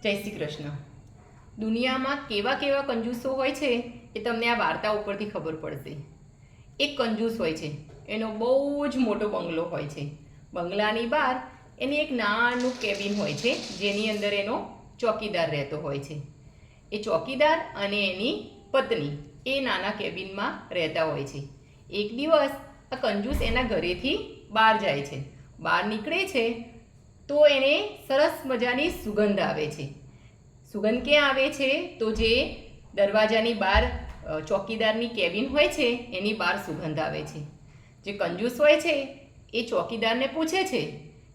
જય શ્રી કૃષ્ણ। દુનિયામાં કેવા કેવા કંજૂસો હોય છે એ તમને આ વાર્તા ઉપરથી ખબર પડશે। એક કંજૂસ હોય છે, એનો બહુ જ મોટો બંગલો હોય છે। બંગલાની બહાર એની એક નાનું કેબિન હોય છે, જેની અંદર એનો ચોકીદાર રહેતો હોય છે। એ ચોકીદાર અને એની પત્ની એ નાના કેબિનમાં રહેતા હોય છે। એક દિવસ આ કંજૂસ એના ઘરેથી બહાર જાય છે। બહાર નીકળે છે તો એને સરસ મજાની સુગંધ આવે છે। સુગંધ ક્યાં આવે છે? તો જે દરવાજાની બહાર ચોકીદારની કેબિન હોય છે એની બહાર સુગંધ આવે છે। જે કંજૂસ હોય છે એ ચોકીદારને પૂછે છે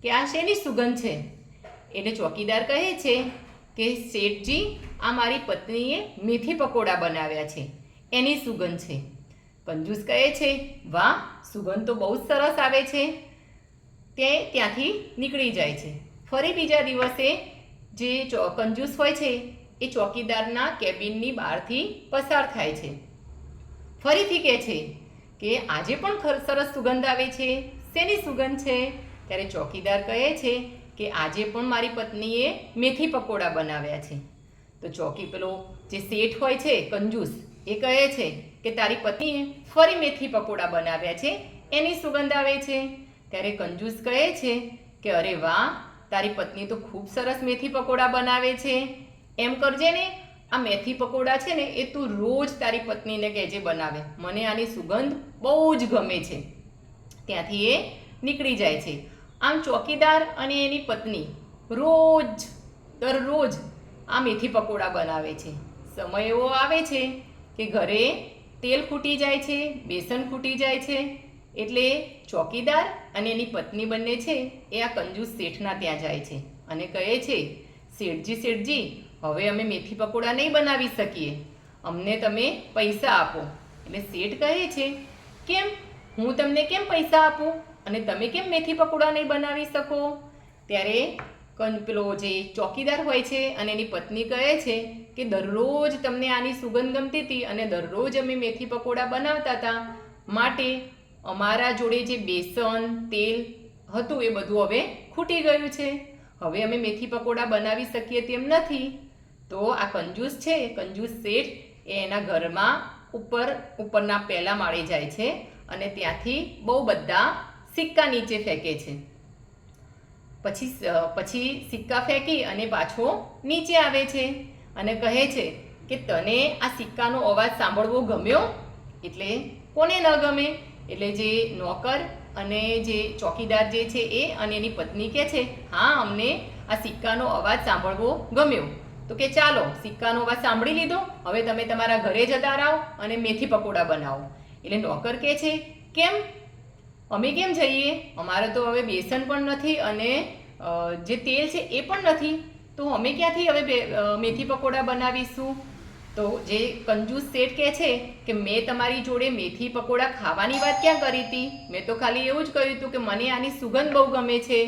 કે આ શેની સુગંધ છે? એટલે ચોકીદાર કહે છે કે શેઠજી, આ મારી પત્નીએ મેથી પકોડા બનાવ્યા છે, એની સુગંધ છે। કંજૂસ કહે છે, વાહ, સુગંધ તો બહુ જ સરસ આવે છે। તે ત્યાંથી નીકળી જાય છે। ફરી બીજા દિવસે જે કંજૂસ હોય છે એ ચોકીદારના કેબિનની બહારથી પસાર થાય છે। ફરીથી કહે છે કે આજે પણ સરસ સુગંધ આવે છે, શેની સુગંધ છે? ત્યારે ચોકીદાર કહે છે કે આજે પણ મારી પત્નીએ મેથી પકોડા બનાવ્યા છે। તો પેલો જે શેઠ હોય છે કંજૂસ, એ કહે છે કે તારી પત્નીએ ફરી મેથી પકોડા બનાવ્યા છે, એની સુગંધ આવે છે। ત્યારે કંજૂસ કહે છે કે અરે વાહ, તારી પત્ની તો ખૂબ સરસ મેથી પકોડા બનાવે છે। એમ કરજે ને, આ મેથી પકોડા છે ને એ તું રોજ તારી પત્નીને કહેજે બનાવે, મને આની સુગંધ બહુ જ ગમે છે। ત્યાંથી એ નીકળી જાય છે। આમ ચોકીદાર અને એની પત્ની દરરોજ આ મેથી પકોડા બનાવે છે। સમય એવો આવે છે કે ઘરે તેલ ખૂટી જાય છે, બેસન ખૂટી જાય છે, એટલે ચોકીદાર અને એની પત્ની બંને છે એ આ કંજૂસ શેઠના ત્યાં જાય છે અને કહે છે, શેઠજી, હવે અમે મેથી પકોડા નહીં બનાવી શકીએ, અમને તમે પૈસા આપો। એટલે શેઠ કહે છે, કેમ, હું તમને કેમ પૈસા આપું અને તમે કેમ મેથી પકોડા નહીં બનાવી શકો? ત્યારે પેલો જે ચોકીદાર હોય છે અને એની પત્ની કહે છે કે દરરોજ તમને આની સુગંધ ગમતી હતી અને દરરોજ અમે મેથી પકોડા બનાવતા હતા, માટે અમારા જોડે જે બેસન તેલ હતું એ બધું હવે ખૂટી ગયું છે, હવે અમે મેથી પકોડા બનાવી શકીએ તેમ નથી। તો આ કંજૂસ છે, કંજૂસ શેઠ એ એના ઘરમાં ઉપરના પહેલા માળે જાય છે અને ત્યાંથી બહુ બધા સિક્કા નીચે ફેંકે છે। પછી સિક્કા ફેંકી અને પાછો નીચે આવે છે અને કહે છે કે તને આ સિક્કાનો અવાજ સાંભળવો ગમ્યો? એટલે કોને ન ગમે? એટલે જે નોકર અને જે ચોકીદાર જે છે એ અને એની પત્ની કહે છે, હા, અમને આ સિક્કાનો અવાજ સાંભળવો ગમ્યો। તો કે ચાલો, સિક્કાનો અવાજ સાંભળી લીધો, હવે તમે તમારા ઘરે જતા રહો અને મેથી પકોડા બનાવો। એટલે નોકર કહે છે, કેમ, અમે કેમ જઈએ? અમારે તો હવે બેસન પણ નથી અને જે તેલ છે એ પણ નથી, તો અમે ક્યાંથી હવે મેથી પકોડા બનાવીશું? તો જે કંજૂસ શેઠ કહે છે કે મેં તમારી જોડે મેથી પકોડા ખાવાની વાત ક્યાં કરી હતી? મેં તો ખાલી એવું જ કહ્યું હતું કે મને આની સુગંધ બહુ ગમે છે,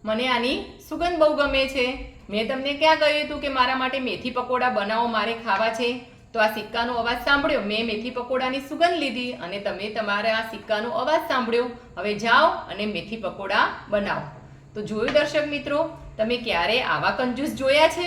મને આની સુગંધ બહુ ગમે છે। મેં તમને ક્યાં કહ્યું હતું કે મારા માટે મેથી પકોડા બનાવો, મારે ખાવા છે? તો આ સિક્કાનો અવાજ સાંભળ્યો, મેં મેથી પકોડાની સુગંધ લીધી અને તમે તમારા આ સિક્કાનો અવાજ સાંભળ્યો, હવે જાઓ અને મેથી પકોડા બનાવો। તો જોયું દર્શક મિત્રો, તમે ક્યારે આવા કંજૂસ જોયા છે?